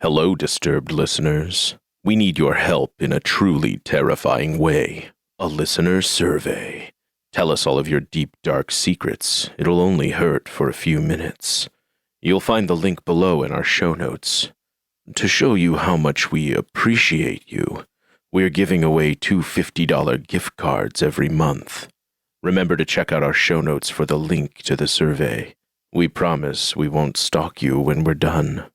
Hello, disturbed listeners. We need your help in a truly terrifying way. A listener survey. Tell us all of your deep, dark secrets. It'll only hurt for a few minutes. You'll find the link below in our show notes. To show you how much we appreciate you, we're giving away 2 $50 gift cards every month. Remember to check out our show notes for the link to the survey. We promise we won't stalk you when we're done.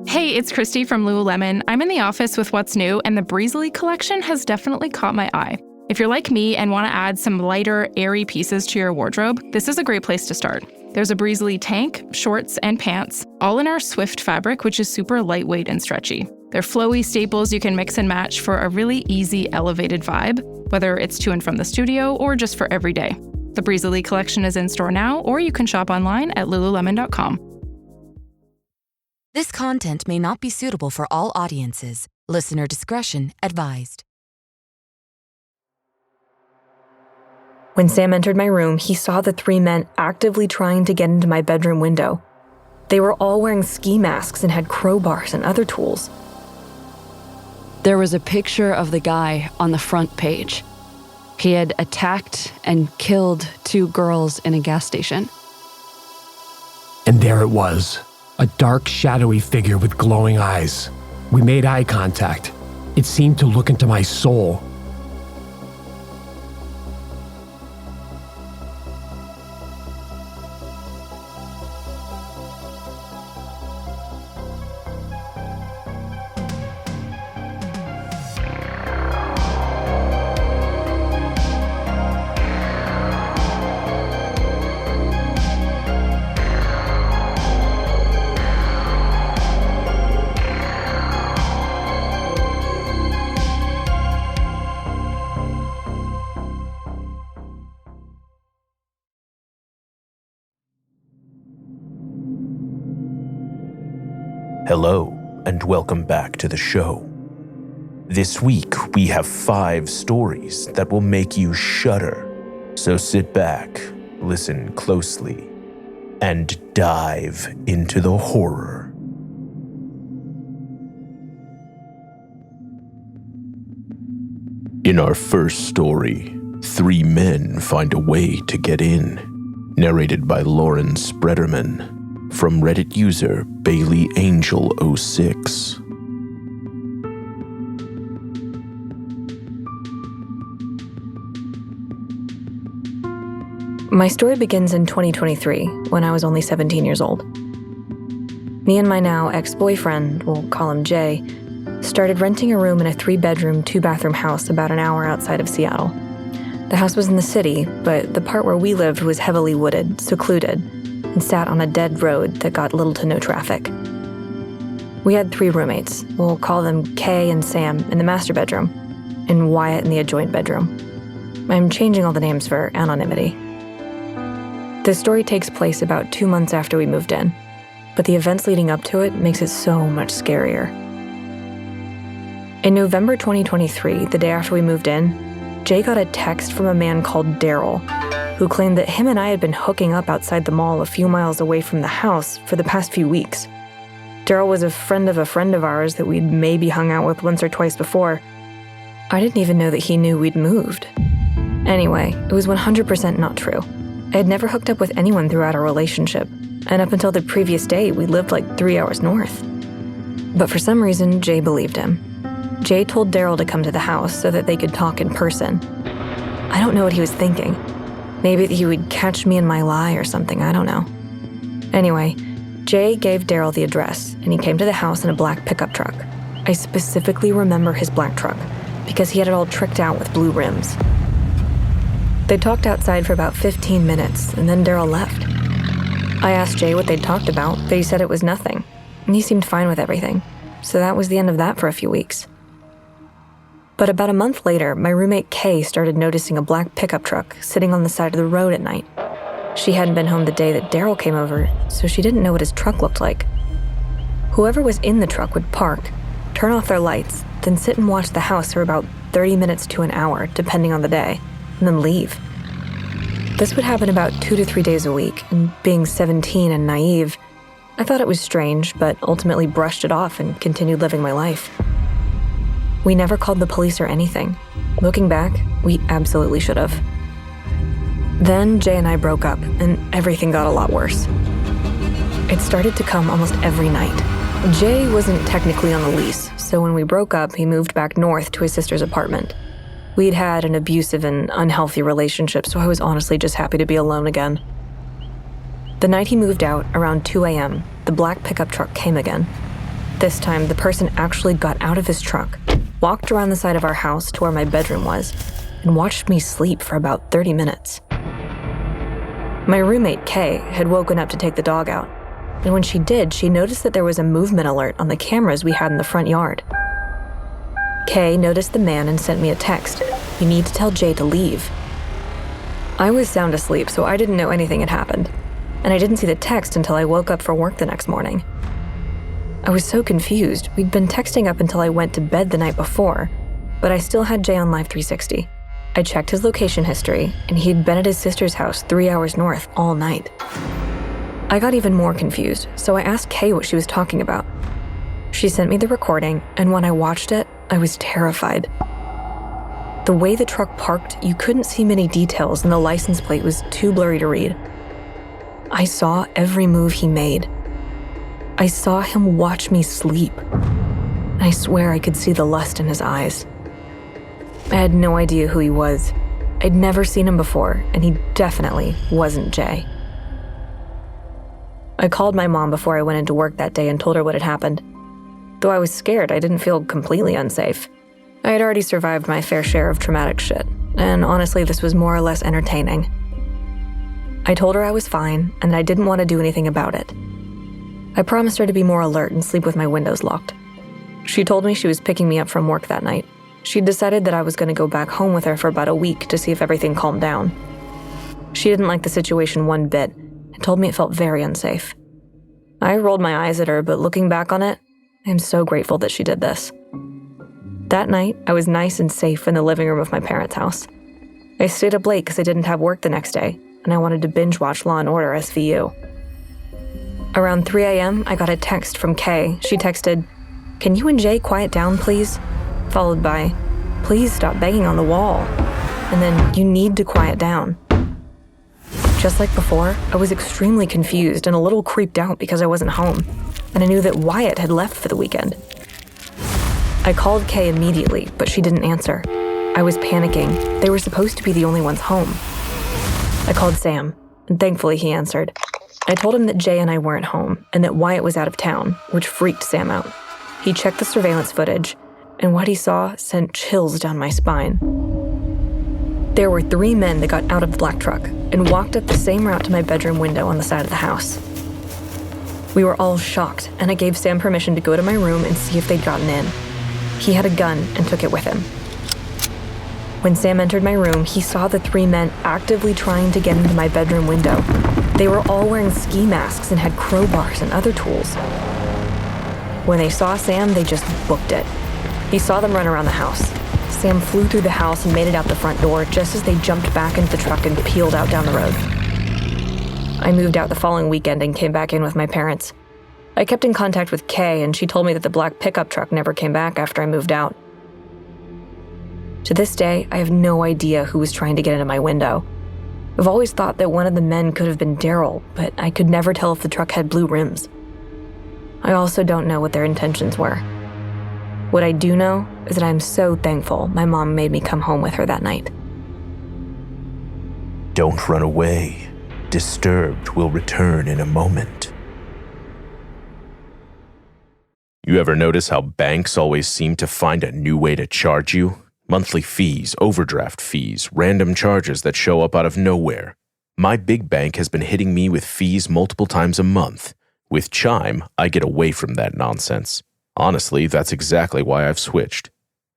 Hey, it's Christy from Lululemon. I'm in the office with What's New, and the Breezily collection has definitely caught my eye. If you're like me and want to add some lighter, airy pieces to your wardrobe, this is a great place to start. There's a Breezily tank, shorts, and pants, all in our Swift fabric, which is super lightweight and stretchy. They're flowy staples you can mix and match for a really easy, elevated vibe, whether it's to and from the studio or just for every day. The Breezily collection is in store now, or you can shop online at lululemon.com. This content may not be suitable for all audiences. Listener discretion advised. When Sam entered my room, he saw the 3 men actively trying to get into my bedroom window. They were all wearing ski masks and had crowbars and other tools. There was a picture of the guy on the front page. He had attacked and killed 2 girls in a gas station. And there it was, a dark, shadowy figure with glowing eyes. We made eye contact. It seemed to look into my soul. Hello, and welcome back to the show. This week, we have 5 stories that will make you shudder. So sit back, listen closely, and dive into the horror. In our first story, 3 men find a way to get in. Narrated by Lauren Spredemann. From Reddit user BaileyAngel06. My story begins in 2023, when I was only 17 years old. Me and my now ex-boyfriend, we'll call him Jay, started renting a room in a 3-bedroom, 2-bathroom house about an hour outside of Seattle. The house was in the city, but the part where we lived was heavily wooded, secluded, and sat on a dead road that got little to no traffic. We had 3 roommates. We'll call them Kaye and Sam in the master bedroom, and Wyatt in the adjoint bedroom. I'm changing all the names for anonymity. The story takes place about 2 months after we moved in, but the events leading up to it makes it so much scarier. In November 2023, the day after we moved in, Jay got a text from a man called Daryl, who claimed that him and I had been hooking up outside the mall a few miles away from the house for the past few weeks. Daryl was a friend of ours that we'd maybe hung out with once or twice before. I didn't even know that he knew we'd moved. Anyway, it was 100% not true. I had never hooked up with anyone throughout our relationship, and up until the previous day, we lived like 3 hours north. But for some reason, Jay believed him. Jay told Daryl to come to the house so that they could talk in person. I don't know what he was thinking. Maybe that he would catch me in my lie or something, I don't know. Anyway, Jay gave Daryl the address, and he came to the house in a black pickup truck. I specifically remember his black truck, because he had it all tricked out with blue rims. They talked outside for about 15 minutes, and then Daryl left. I asked Jay what they'd talked about, but he said it was nothing, and he seemed fine with everything. So that was the end of that for a few weeks. But about a month later, my roommate Kaye started noticing a black pickup truck sitting on the side of the road at night. She hadn't been home the day that Daryl came over, so she didn't know what his truck looked like. Whoever was in the truck would park, turn off their lights, then sit and watch the house for about 30 minutes to an hour, depending on the day, and then leave. This would happen about 2 to 3 days a week, and being 17 and naive, I thought it was strange, but ultimately brushed it off and continued living my life. We never called the police or anything. Looking back, we absolutely should have. Then Jay and I broke up, and everything got a lot worse. It started to come almost every night. Jay wasn't technically on the lease, so when we broke up, he moved back north to his sister's apartment. We'd had an abusive and unhealthy relationship, so I was honestly just happy to be alone again. The night he moved out, around 2 a.m., the black pickup truck came again. This time, the person actually got out of his truck, walked around the side of our house to where my bedroom was, and watched me sleep for about 30 minutes. My roommate, Kaye, had woken up to take the dog out, and when she did, she noticed that there was a movement alert on the cameras we had in the front yard. Kaye noticed the man and sent me a text. "You need to tell Jay to leave." I was sound asleep, so I didn't know anything had happened, and I didn't see the text until I woke up for work the next morning. I was so confused. We'd been texting up until I went to bed the night before, but I still had Jay on Live 360. I checked his location history, and he'd been at his sister's house 3 hours north all night. I got even more confused, so I asked Kaye what she was talking about. She sent me the recording, and when I watched it, I was terrified. The way the truck parked, you couldn't see many details, and the license plate was too blurry to read. I saw every move he made. I saw him watch me sleep. I swear I could see the lust in his eyes. I had no idea who he was. I'd never seen him before, and he definitely wasn't Jay. I called my mom before I went into work that day and told her what had happened. Though I was scared, I didn't feel completely unsafe. I had already survived my fair share of traumatic shit, and honestly, this was more or less entertaining. I told her I was fine, and I didn't want to do anything about it. I promised her to be more alert and sleep with my windows locked. She told me she was picking me up from work that night. She'd decided that I was going to go back home with her for about a week to see if everything calmed down. She didn't like the situation one bit and told me it felt very unsafe. I rolled my eyes at her, but looking back on it, I'm so grateful that she did this. That night, I was nice and safe in the living room of my parents' house. I stayed up late because I didn't have work the next day, and I wanted to binge watch Law & Order SVU. Around 3 a.m., I got a text from Kaye. She texted, "Can you and Jay quiet down, please?" Followed by, "Please stop banging on the wall." And then, "You need to quiet down." Just like before, I was extremely confused and a little creeped out because I wasn't home, and I knew that Wyatt had left for the weekend. I called Kaye immediately, but she didn't answer. I was panicking. They were supposed to be the only ones home. I called Sam, and thankfully he answered. I told him that Jay and I weren't home, and that Wyatt was out of town, which freaked Sam out. He checked the surveillance footage, and what he saw sent chills down my spine. There were 3 men that got out of the black truck and walked up the same route to my bedroom window on the side of the house. We were all shocked, and I gave Sam permission to go to my room and see if they'd gotten in. He had a gun and took it with him. When Sam entered my room, he saw the 3 men actively trying to get into my bedroom window. They were all wearing ski masks and had crowbars and other tools. When they saw Sam, they just booked it. He saw them run around the house. Sam flew through the house and made it out the front door just as they jumped back into the truck and peeled out down the road. I moved out the following weekend and came back in with my parents. I kept in contact with Kaye, and she told me that the black pickup truck never came back after I moved out. To this day, I have no idea who was trying to get into my window. I've always thought that one of the men could have been Daryl, but I could never tell if the truck had blue rims. I also don't know what their intentions were. What I do know is that I'm so thankful my mom made me come home with her that night. Don't run away. Disturbed will return in a moment. You ever notice how banks always seem to find a new way to charge you? Monthly fees, overdraft fees, random charges that show up out of nowhere. My big bank has been hitting me with fees multiple times a month. With Chime, I get away from that nonsense. Honestly, that's exactly why I've switched.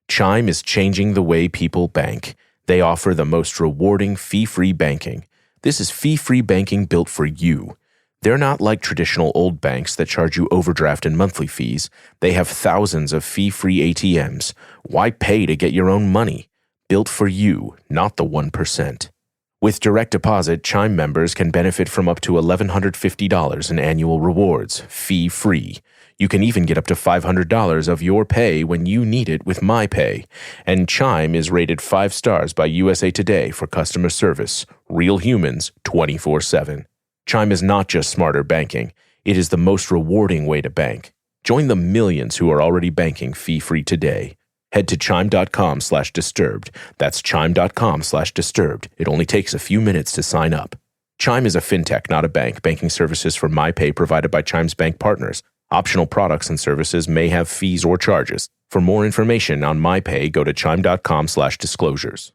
Chime is changing the way people bank. They offer the most rewarding fee-free banking. This is fee-free banking built for you. They're not like traditional old banks that charge you overdraft and monthly fees. They have thousands of fee-free ATMs. Why pay to get your own money? Built for you, not the 1%. With direct deposit, Chime members can benefit from up to $1,150 in annual rewards, fee-free. You can even get up to $500 of your pay when you need it with MyPay. And Chime is rated 5 stars by USA Today for customer service. Real humans, 24/7. Chime is not just smarter banking. It is the most rewarding way to bank. Join the millions who are already banking fee-free today. Head to chime.com/disturbed. That's chime.com/disturbed. It only takes a few minutes to sign up. Chime is a fintech, not a bank. Banking services for MyPay provided by Chime's bank partners. Optional products and services may have fees or charges. For more information on MyPay, go to chime.com/disclosures.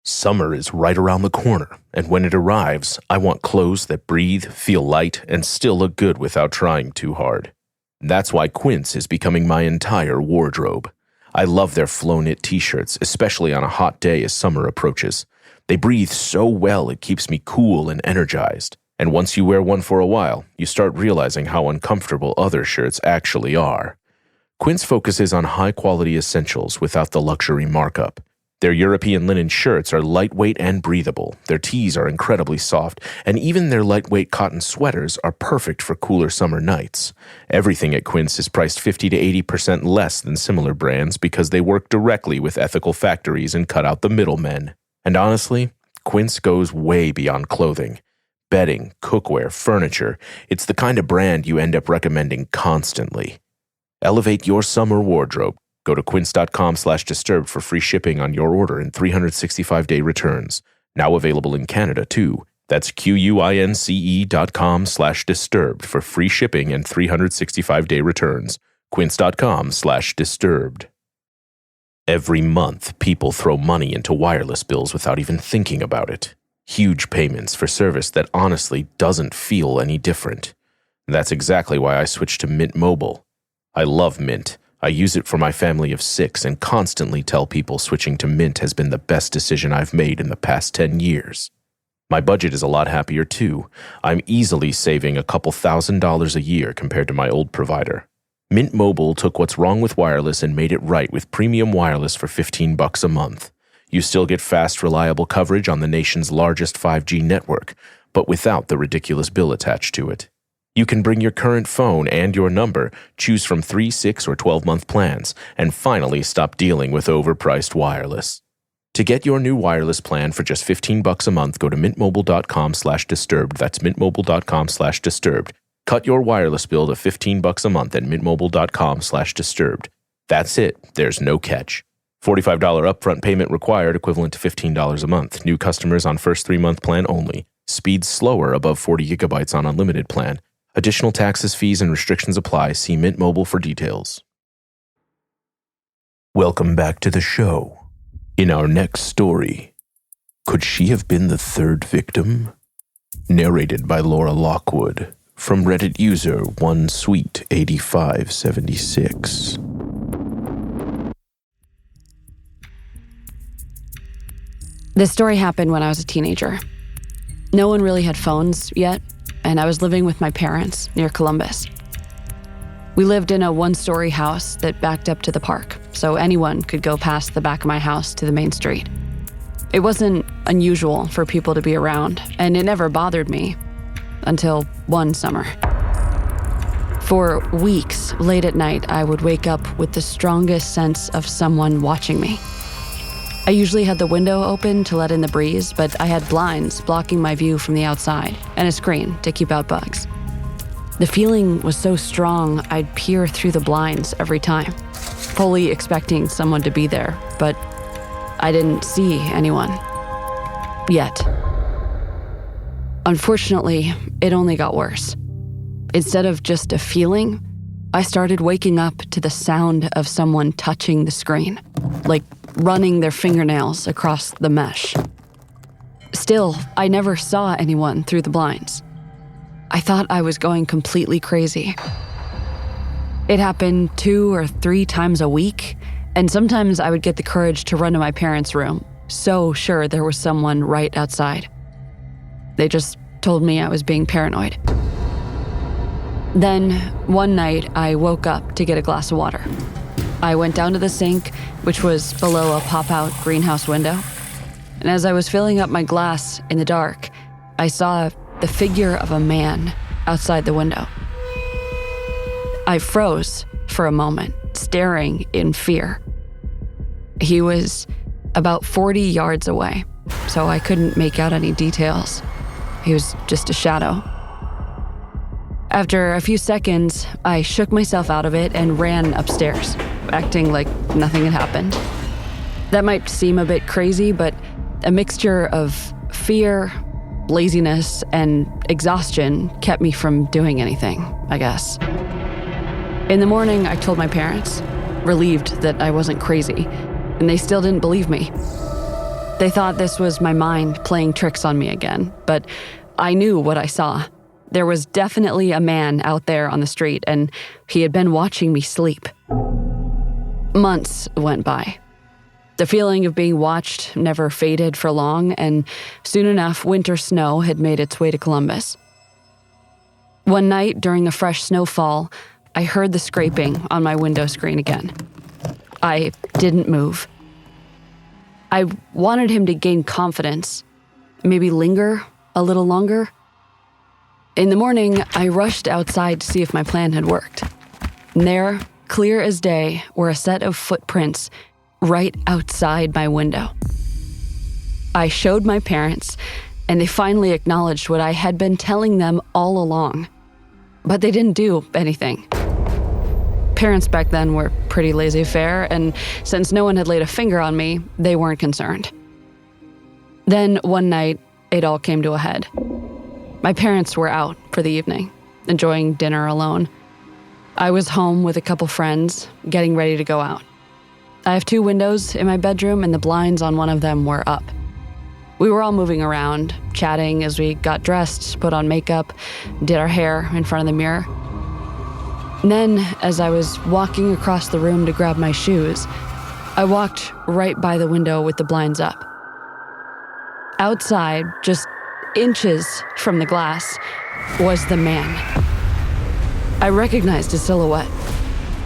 Summer is right around the corner, and when it arrives, I want clothes that breathe, feel light, and still look good without trying too hard. That's why Quince is becoming my entire wardrobe. I love their flow-knit t-shirts, especially on a hot day as summer approaches. They breathe so well it keeps me cool and energized. And once you wear one for a while, you start realizing how uncomfortable other shirts actually are. Quince focuses on high-quality essentials without the luxury markup. Their European linen shirts are lightweight and breathable, their tees are incredibly soft, and even their lightweight cotton sweaters are perfect for cooler summer nights. Everything at Quince is priced 50 to 80% less than similar brands because they work directly with ethical factories and cut out the middlemen. And honestly, Quince goes way beyond clothing. Bedding, cookware, furniture, it's the kind of brand you end up recommending constantly. Elevate your summer wardrobe. Go to quince.com/disturbed for free shipping on your order and 365-day returns. Now available in Canada, too. That's QUINCE.com/disturbed for free shipping and 365-day returns. Quince.com/disturbed. Every month, people throw money into wireless bills without even thinking about it. Huge payments for service that honestly doesn't feel any different. That's exactly why I switched to Mint Mobile. I love Mint. I use it for my family of 6 and constantly tell people switching to Mint has been the best decision I've made in the past 10 years. My budget is a lot happier too. I'm easily saving a couple $1,000s a year compared to my old provider. Mint Mobile took what's wrong with wireless and made it right with premium wireless for $15 a month. You still get fast, reliable coverage on the nation's largest 5G network, but without the ridiculous bill attached to it. You can bring your current phone and your number, choose from 3, 6, or 12-month plans, and finally stop dealing with overpriced wireless. To get your new wireless plan for just $15 a month, go to mintmobile.com/disturbed. That's mintmobile.com/disturbed. Cut your wireless bill to $15 a month at mintmobile.com/disturbed. That's it. There's no catch. $45 upfront payment required, equivalent to $15 a month. New customers on first 3-month plan only. Speeds slower above 40 gigabytes on unlimited plan. Additional taxes, fees, and restrictions apply. See Mint Mobile for details. Welcome back to the show. In our next story, could she have been the third victim? Narrated by Laura Lockwood from Reddit user 1sweet8576. This story happened when I was a teenager. No one really had phones yet, and I was living with my parents near Columbus. We lived in a 1-story house that backed up to the park, so anyone could go past the back of my house to the main street. It wasn't unusual for people to be around, and it never bothered me until one summer. For weeks, late at night, I would wake up with the strongest sense of someone watching me. I usually had the window open to let in the breeze, but I had blinds blocking my view from the outside and a screen to keep out bugs. The feeling was so strong, I'd peer through the blinds every time, fully expecting someone to be there, but I didn't see anyone. Yet. Unfortunately, it only got worse. Instead of just a feeling, I started waking up to the sound of someone touching the screen, like running their fingernails across the mesh. Still, I never saw anyone through the blinds. I thought I was going completely crazy. It happened 2 or 3 times a week, and sometimes I would get the courage to run to my parents' room, so sure there was someone right outside. They just told me I was being paranoid. Then, one night, I woke up to get a glass of water. I went down to the sink, which was below a pop-out greenhouse window. and as I was filling up my glass in the dark, I saw the figure of a man outside the window. I froze for a moment, staring in fear. He was about 40 yards away, so I couldn't make out any details. He was just a shadow. After a few seconds, I shook myself out of it and ran upstairs, acting like nothing had happened. That might seem a bit crazy, but a mixture of fear, laziness, and exhaustion kept me from doing anything, I guess. In the morning, I told my parents, relieved that I wasn't crazy, and they still didn't believe me. They thought this was my mind playing tricks on me again, but I knew what I saw. There was definitely a man out there on the street, and he had been watching me sleep. Months went by. The feeling of being watched never faded for long, and soon enough, winter snow had made its way to Columbus. One night during a fresh snowfall, I heard the scraping on my window screen again. I didn't move. I wanted him to gain confidence, maybe linger a little longer. In the morning, I rushed outside to see if my plan had worked. And there, clear as day, were a set of footprints right outside my window. I showed my parents, and they finally acknowledged what I had been telling them all along. But they didn't do anything. Parents back then were pretty laissez-faire, and since no one had laid a finger on me, they weren't concerned. Then one night, it all came to a head. My parents were out for the evening, enjoying dinner alone. I was home with a couple friends, getting ready to go out. I have 2 windows in my bedroom, and the blinds on one of them were up. We were all moving around, chatting as we got dressed, put on makeup, did our hair in front of the mirror. And then, as I was walking across the room to grab my shoes, I walked right by the window with the blinds up. Outside, just inches from the glass, was the man. I recognized his silhouette.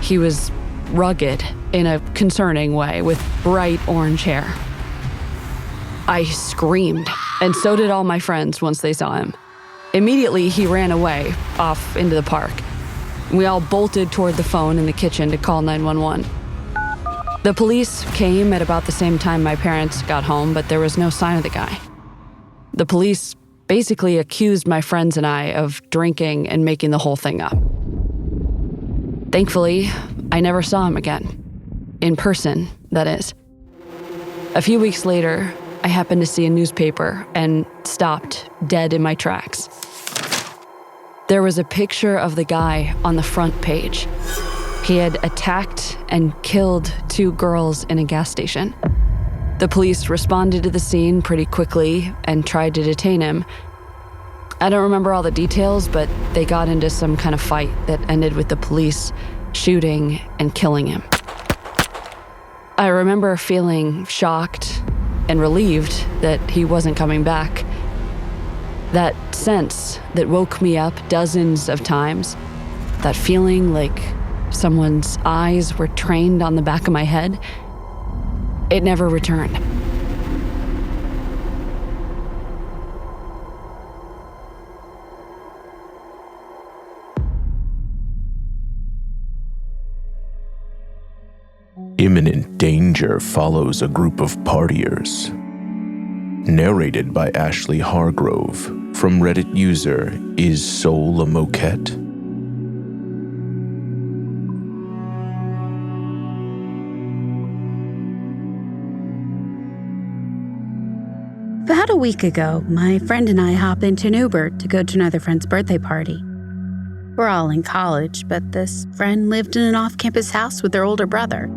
He was rugged in a concerning way, with bright orange hair. I screamed, and so did all my friends once they saw him. Immediately, he ran away, off into the park. We all bolted toward the phone in the kitchen to call 911. The police came at about the same time my parents got home, but there was no sign of the guy. The police basically accused my friends and I of drinking and making the whole thing up. Thankfully, I never saw him again. In person, that is. A few weeks later, I happened to see a newspaper and stopped dead in my tracks. There was a picture of the guy on the front page. He had attacked and killed 2 girls in a gas station. The police responded to the scene pretty quickly and tried to detain him. I don't remember all the details, but they got into some kind of fight that ended with the police shooting and killing him. I remember feeling shocked and relieved that he wasn't coming back. That sense that woke me up dozens of times, that feeling like someone's eyes were trained on the back of my head, it never returned. Imminent danger follows a group of partiers. Narrated by Ashley Hargrove from Reddit user Is Soul a Moquette? About a week ago, my friend and I hopped into an Uber to go to another friend's birthday party. We're all in college, but this friend lived in an off-campus house with their older brother.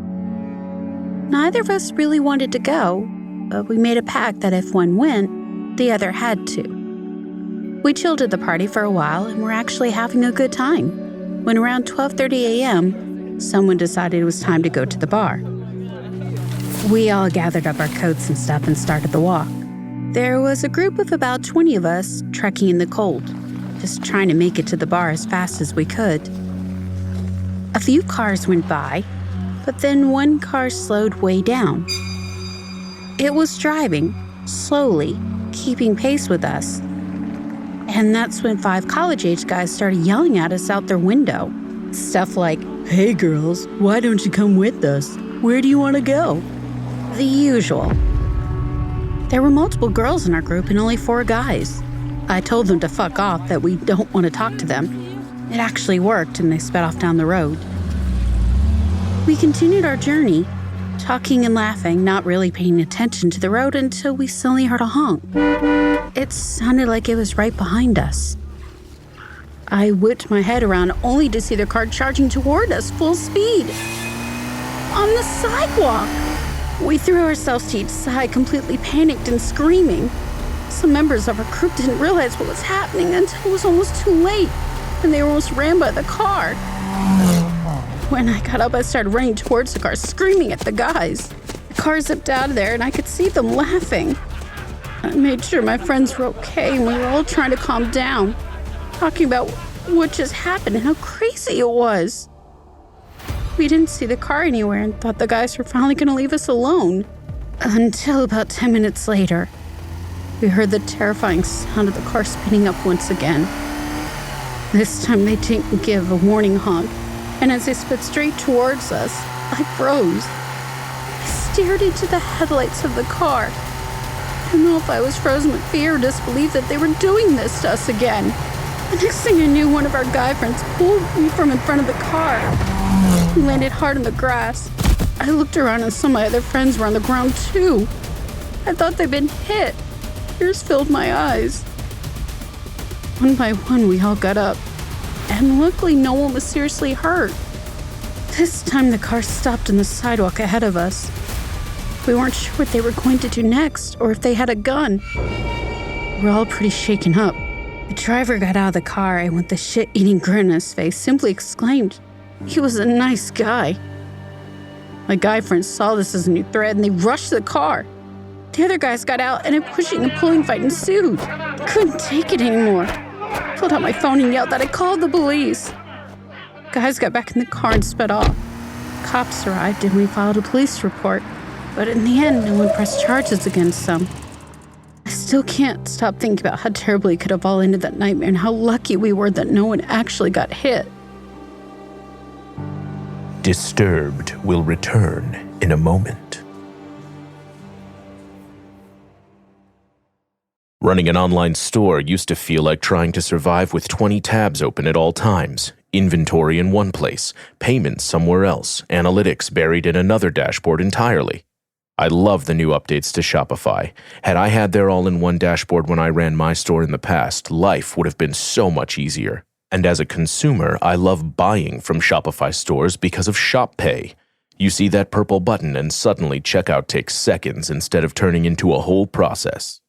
Neither of us really wanted to go, but we made a pact that if one went, the other had to. We chilled at the party for a while and were actually having a good time, when around 12:30 a.m., someone decided it was time to go to the bar. We all gathered up our coats and stuff and started the walk. There was a group of about 20 of us trekking in the cold, just trying to make it to the bar as fast as we could. A few cars went by, but then one car slowed way down. It was driving, slowly, keeping pace with us. And that's when 5 college-age guys started yelling at us out their window. Stuff like, "Hey girls, why don't you come with us? Where do you want to go?" The usual. There were multiple girls in our group and only 4 guys. I told them to fuck off, that we don't want to talk to them. It actually worked, and they sped off down the road. We continued our journey, talking and laughing, not really paying attention to the road until we suddenly heard a honk. It sounded like it was right behind us. I whipped my head around only to see the car charging toward us full speed. On the sidewalk! We threw ourselves to each side, completely panicked and screaming. Some members of our group didn't realize what was happening until it was almost too late, and they were almost ran by the car. When I got up, I started running towards the car, screaming at the guys. The car zipped out of there, and I could see them laughing. I made sure my friends were okay, and we were all trying to calm down, talking about what just happened and how crazy it was. We didn't see the car anywhere and thought the guys were finally going to leave us alone. Until about 10 minutes later, we heard the terrifying sound of the car spinning up once again. This time they didn't give a warning honk, and as they sped straight towards us, I froze. I stared into the headlights of the car. I don't know if I was frozen with fear or disbelief that they were doing this to us again. The next thing I knew, one of our guy friends pulled me from in front of the car. He landed hard on the grass. I looked around and saw my other friends were on the ground too. I thought they'd been hit. Tears filled my eyes. One by one, we all got up, and luckily no one was seriously hurt. This time the car stopped on the sidewalk ahead of us. We weren't sure what they were going to do next, or if they had a gun. We were all pretty shaken up. The driver got out of the car and with a shit-eating grin on his face simply exclaimed, "He was a nice guy." My guy friends saw this as a new threat and they rushed the car. The other guys got out and a pushing and pulling fight ensued. I couldn't take it anymore. I pulled out my phone and yelled that I called the police. Guys got back in the car and sped off. Cops arrived and we filed a police report, but in the end, no one pressed charges against them. I still can't stop thinking about how terribly it could have all ended that nightmare and how lucky we were that no one actually got hit. Disturbed will return in a moment. Running an online store used to feel like trying to survive with 20 tabs open at all times. Inventory in one place, payments somewhere else, analytics buried in another dashboard entirely. I love the new updates to Shopify. Had I had their all-in-one dashboard when I ran my store in the past, life would have been so much easier. And as a consumer, I love buying from Shopify stores because of Shop Pay. You see that purple button and suddenly checkout takes seconds instead of turning into a whole process.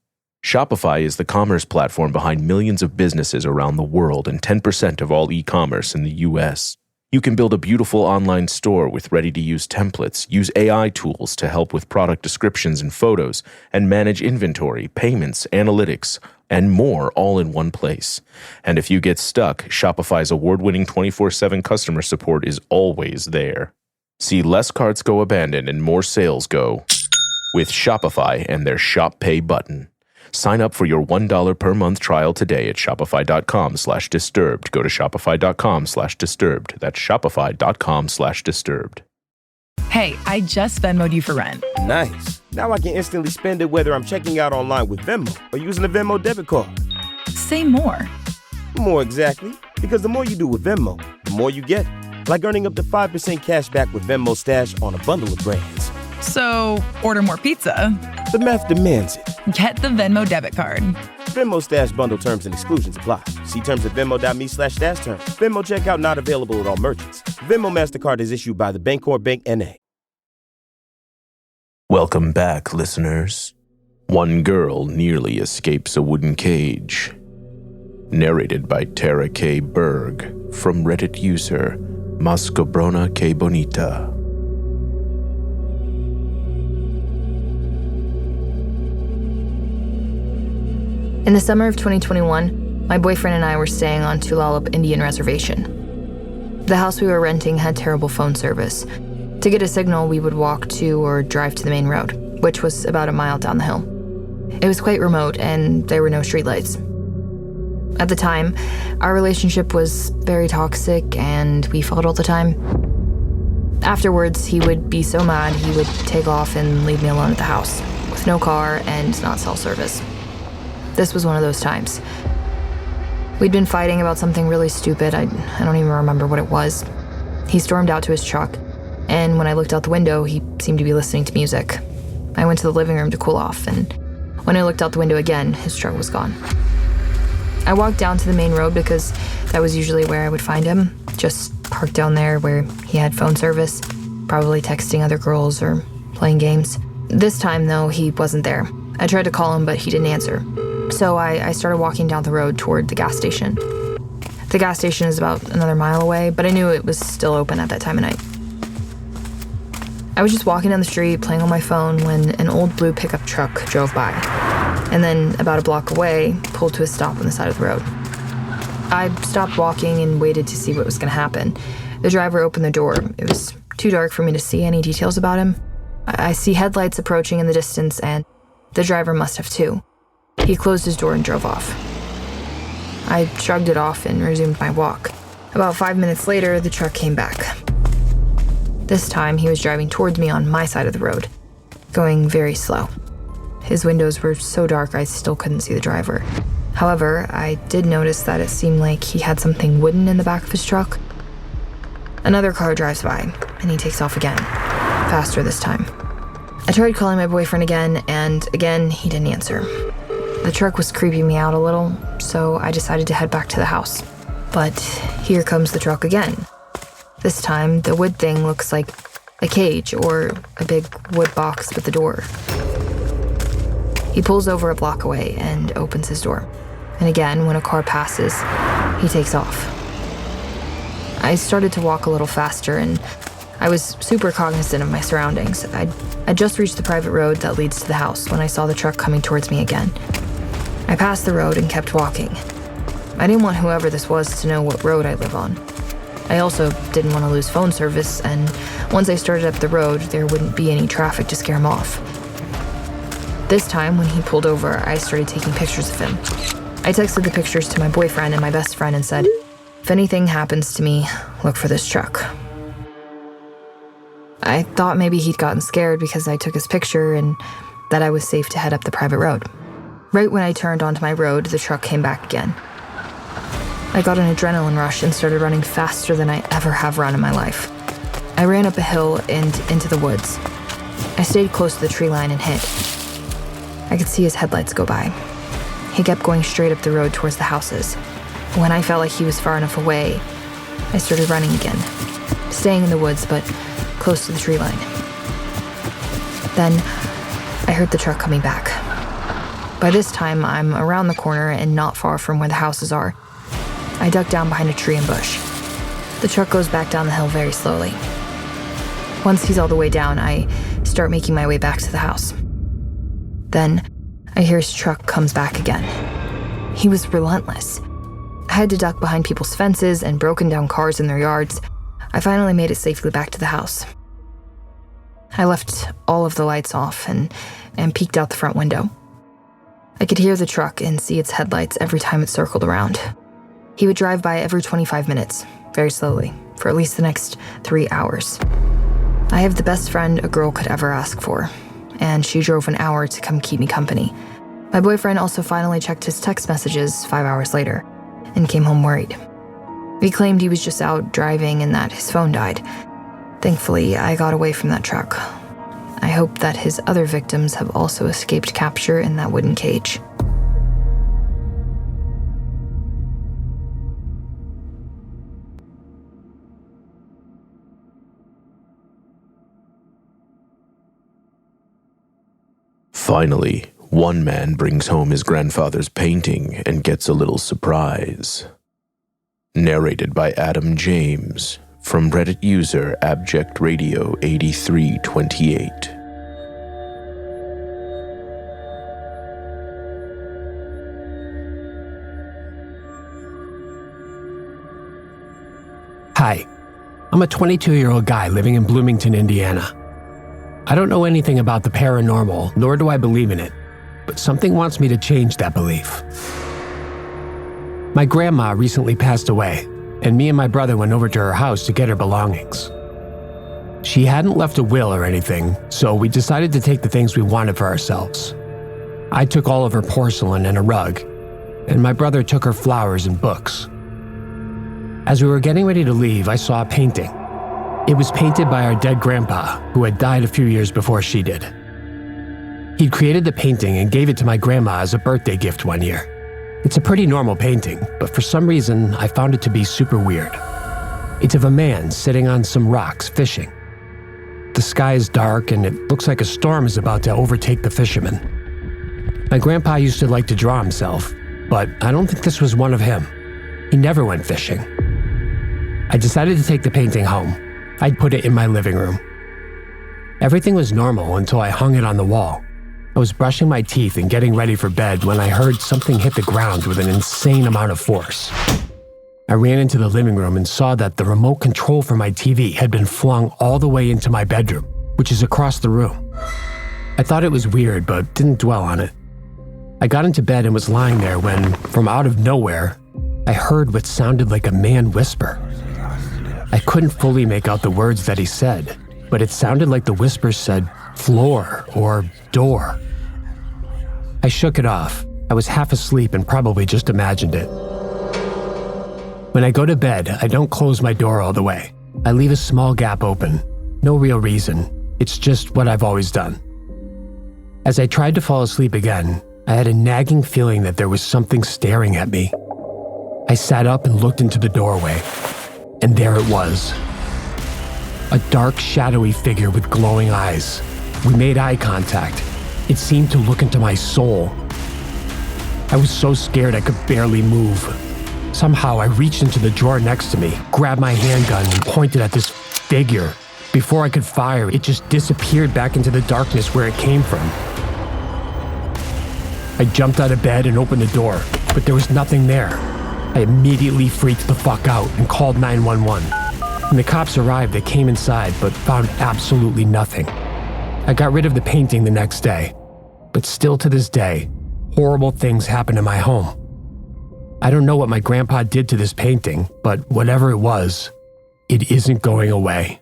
Shopify is the commerce platform behind millions of businesses around the world and 10% of all e-commerce in the US. You can build a beautiful online store with ready-to-use templates, use AI tools to help with product descriptions and photos, and manage inventory, payments, analytics, and more all in one place. And if you get stuck, Shopify's award-winning 24/7 customer support is always there. See less carts go abandoned and more sales go with Shopify and their Shop Pay button. Sign up for your $1 per month trial today at shopify.com/disturbed. Go to shopify.com/disturbed. That's shopify.com/disturbed. Hey, I just Venmo'd you for rent. Nice. Now I can instantly spend it whether I'm checking out online with Venmo or using a Venmo debit card. Say more. More exactly. Because the more you do with Venmo, the more you get. Like earning up to 5% cash back with Venmo Stash on a bundle of brands. So, order more pizza. The math demands it. Get the Venmo debit card. Venmo Stash bundle terms and exclusions apply. See terms at venmo.me/stash terms. Venmo checkout not available at all merchants. Venmo MasterCard is issued by the Bancorp Bank N.A. Welcome back, listeners. One girl nearly escapes a wooden cage. Narrated by Tara K. Burgh from Reddit user Mascobrona Que Bonita. In the summer of 2021, my boyfriend and I were staying on Tulalip Indian Reservation. The house we were renting had terrible phone service. To get a signal, we would walk to or drive to the main road, which was about a mile down the hill. It was quite remote and there were no streetlights. At the time, our relationship was very toxic and we fought all the time. Afterwards, he would be so mad he would take off and leave me alone at the house, with no car and not cell service. This was one of those times. We'd been fighting about something really stupid. I don't even remember what it was. He stormed out to his truck, and when I looked out the window, he seemed to be listening to music. I went to the living room to cool off, and when I looked out the window again, his truck was gone. I walked down to the main road because that was usually where I would find him, just parked down there where he had phone service, probably texting other girls or playing games. This time, though, he wasn't there. I tried to call him, but he didn't answer. So I started walking down the road toward the gas station. The gas station is about another mile away, but I knew it was still open at that time of night. I was just walking down the street, playing on my phone, when an old blue pickup truck drove by, and then about a block away, pulled to a stop on the side of the road. I stopped walking and waited to see what was going to happen. The driver opened the door. It was too dark for me to see any details about him. I see headlights approaching in the distance, and the driver must have too. He closed his door and drove off. I shrugged it off and resumed my walk. About 5 minutes later, the truck came back. This time, he was driving towards me on my side of the road, going very slow. His windows were so dark I still couldn't see the driver. However, I did notice that it seemed like he had something wooden in the back of his truck. Another car drives by, and he takes off again, faster this time. I tried calling my boyfriend again, and again, he didn't answer. The truck was creeping me out a little, so I decided to head back to the house. But here comes the truck again. This time, the wood thing looks like a cage or a big wood box with a door. He pulls over a block away and opens his door. And again, when a car passes, he takes off. I started to walk a little faster, and I was super cognizant of my surroundings. I'd just reached the private road that leads to the house when I saw the truck coming towards me again. I passed the road and kept walking. I didn't want whoever this was to know what road I live on. I also didn't want to lose phone service, and once I started up the road, there wouldn't be any traffic to scare him off. This time, when he pulled over, I started taking pictures of him. I texted the pictures to my boyfriend and my best friend and said, "If anything happens to me, look for this truck." I thought maybe he'd gotten scared because I took his picture and that I was safe to head up the private road. Right when I turned onto my road, the truck came back again. I got an adrenaline rush and started running faster than I ever have run in my life. I ran up a hill and into the woods. I stayed close to the tree line and hid. I could see his headlights go by. He kept going straight up the road towards the houses. When I felt like he was far enough away, I started running again, staying in the woods but close to the tree line. Then I heard the truck coming back. By this time, I'm around the corner and not far from where the houses are. I duck down behind a tree and bush. The truck goes back down the hill very slowly. Once he's all the way down, I start making my way back to the house. Then I hear his truck comes back again. He was relentless. I had to duck behind people's fences and broken down cars in their yards. I finally made it safely back to the house. I left all of the lights off and peeked out the front window. I could hear the truck and see its headlights every time it circled around. He would drive by every 25 minutes, very slowly, for at least the next 3 hours. I have the best friend a girl could ever ask for, and she drove an hour to come keep me company. My boyfriend also finally checked his text messages 5 hours later and came home worried. He claimed he was just out driving and that his phone died. Thankfully, I got away from that truck. I hope that his other victims have also escaped capture in that wooden cage. Finally, one man brings home his grandfather's painting and gets a little surprise. Narrated by Adam James, from Reddit user Abject Radio 8328. Hi, I'm a 22-year-old guy living in Bloomington, Indiana. I don't know anything about the paranormal, nor do I believe in it, but something wants me to change that belief. My grandma recently passed away, and me and my brother went over to her house to get her belongings. She hadn't left a will or anything, so we decided to take the things we wanted for ourselves. I took all of her porcelain and a rug, and my brother took her flowers and books. As we were getting ready to leave, I saw a painting. It was painted by our dead grandpa, who had died a few years before she did. He'd created the painting and gave it to my grandma as a birthday gift one year. It's a pretty normal painting, but for some reason, I found it to be super weird. It's of a man sitting on some rocks fishing. The sky is dark and it looks like a storm is about to overtake the fishermen. My grandpa used to like to draw himself, but I don't think this was one of him. He never went fishing. I decided to take the painting home. I'd put it in my living room. Everything was normal until I hung it on the wall. I was brushing my teeth and getting ready for bed when I heard something hit the ground with an insane amount of force. I ran into the living room and saw that the remote control for my TV had been flung all the way into my bedroom, which is across the room. I thought it was weird, but didn't dwell on it. I got into bed and was lying there when, from out of nowhere, I heard what sounded like a man whisper. I couldn't fully make out the words that he said, but it sounded like the whisper said floor or door. I shook it off. I was half asleep and probably just imagined it. When I go to bed, I don't close my door all the way. I leave a small gap open. No real reason. It's just what I've always done. As I tried to fall asleep again, I had a nagging feeling that there was something staring at me. I sat up and looked into the doorway, and there it was. A dark, shadowy figure with glowing eyes. We made eye contact. It seemed to look into my soul. I was so scared I could barely move. Somehow I reached into the drawer next to me, grabbed my handgun, and pointed at this figure. Before I could fire, it just disappeared back into the darkness where it came from. I jumped out of bed and opened the door, but there was nothing there. I immediately freaked the fuck out and called 911. When the cops arrived, they came inside, but found absolutely nothing. I got rid of the painting the next day, but still to this day, horrible things happen in my home. I don't know what my grandpa did to this painting, but whatever it was, it isn't going away.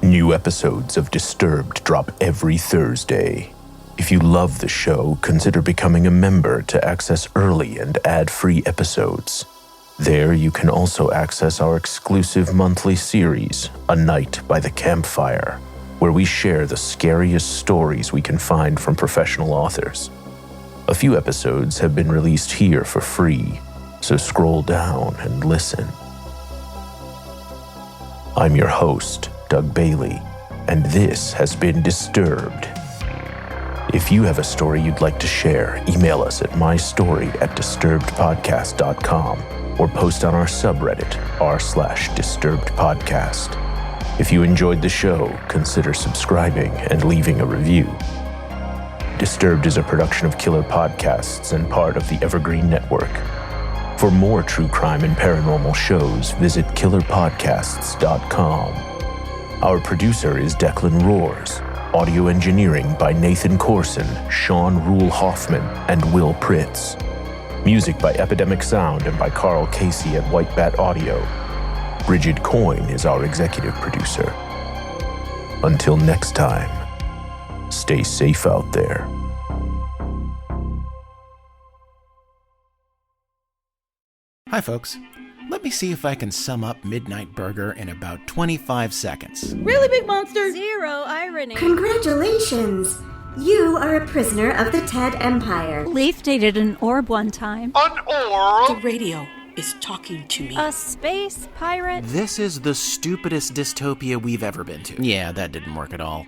New episodes of Disturbed drop every Thursday. If you love the show, consider becoming a member to access early and ad-free episodes. There you can also access our exclusive monthly series, A Night by the Campfire, where we share the scariest stories we can find from professional authors. A few episodes have been released here for free, so scroll down and listen. I'm your host, Doug Bailey, and this has been Disturbed. If you have a story you'd like to share, email us at mystory@disturbedpodcast.com or post on our subreddit, r/disturbedpodcast. If you enjoyed the show, consider subscribing and leaving a review. Disturbed is a production of Killer Podcasts and part of the Evergreen Network. For more true crime and paranormal shows, visit killerpodcasts.com. Our producer is Declan Roars. Audio engineering by Nathan Corson, Sean Rule Hoffman, and Will Pritz. Music by Epidemic Sound and by Carl Casey at White Bat Audio. Bridget Coyne is our executive producer. Until next time, stay safe out there. Hi, folks. Let me see if I can sum up Midnight Burger in about 25 seconds. Really big monster! Zero irony. Congratulations! You are a prisoner of the Ted Empire. Leaf dated an orb one time. An orb? The radio is talking to me. A space pirate? This is the stupidest dystopia we've ever been to. Yeah, that didn't work at all.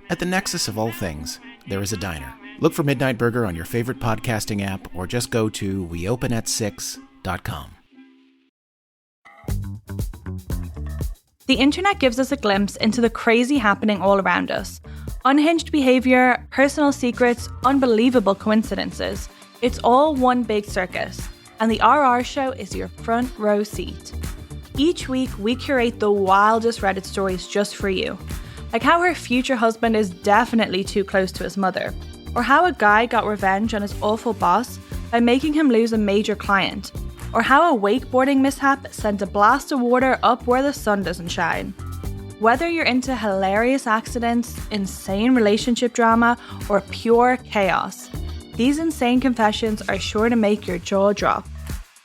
At the nexus of all things, there is a diner. Look for Midnight Burger on your favorite podcasting app or just go to weopenat6.com. The internet gives us a glimpse into the crazy happening all around us. Unhinged behavior, personal secrets, unbelievable coincidences. It's all one big circus, and the RR Show is your front row seat. Each week, we curate the wildest Reddit stories just for you. Like how her future husband is definitely too close to his mother, or how a guy got revenge on his awful boss by making him lose a major client, or how a wakeboarding mishap sent a blast of water up where the sun doesn't shine. Whether you're into hilarious accidents, insane relationship drama, or pure chaos, these insane confessions are sure to make your jaw drop.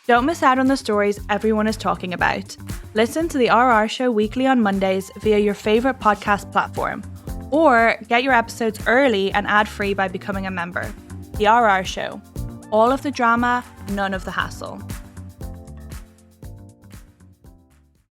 Don't miss out on the stories everyone is talking about. Listen to the RR Show weekly on Mondays via your favorite podcast platform, or get your episodes early and ad-free by becoming a member. The RR Show. All of the drama, none of the hassle.